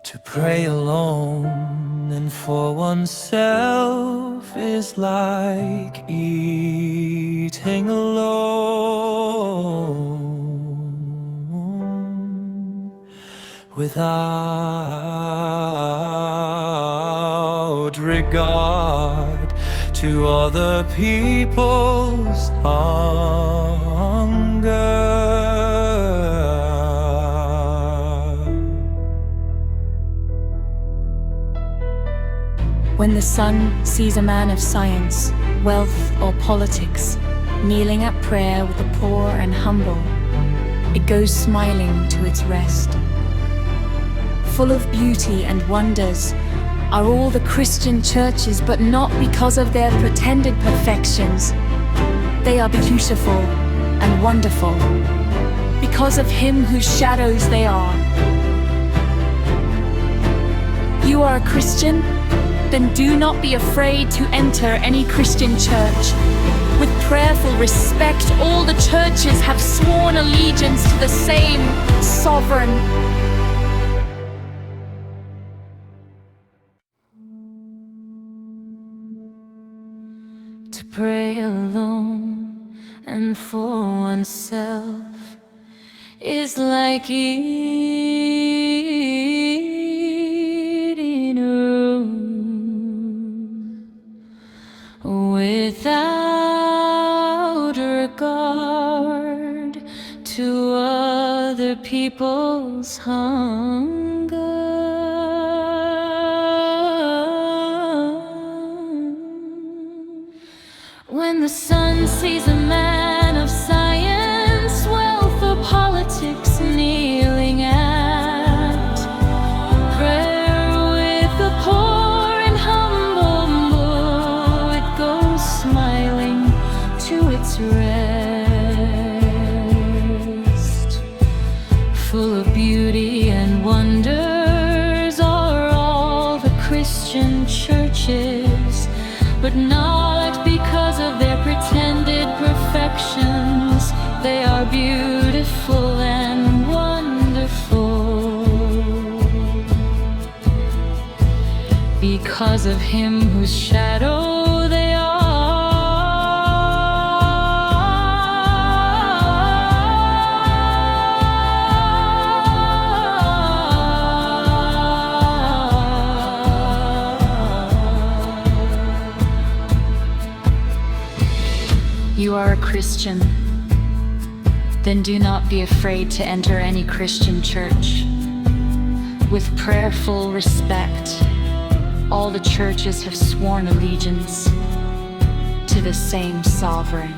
To pray alone and for oneself is like eating alone, without regard to other people's hunger. When the sun sees a man of science, wealth, or politics kneeling at prayer with the poor and humble, it goes smiling to its rest. Full of beauty and wonders are all the Christian churches, but not because of their pretended perfections. They are beautiful and wonderful because of Him whose shadows they are. You are a Christian? Then do not be afraid to enter any Christian church. With prayerful respect, all the churches have sworn allegiance to the same sovereign. To pray alone and for oneself is like eating without regard to other people's hunger. When the sun sees a man of science, wealth, or politics kneeling at prayer with the poor and humble, it goes smiling to its rest. Full of beauty and wonders are all the Christian churches, but not because of their pretended perfections. They are beautiful and wonderful because of Him whose shadow they are. You are a Christian? Then do not be afraid to enter any Christian church. With prayerful respect, all the churches have sworn allegiance to the same sovereign.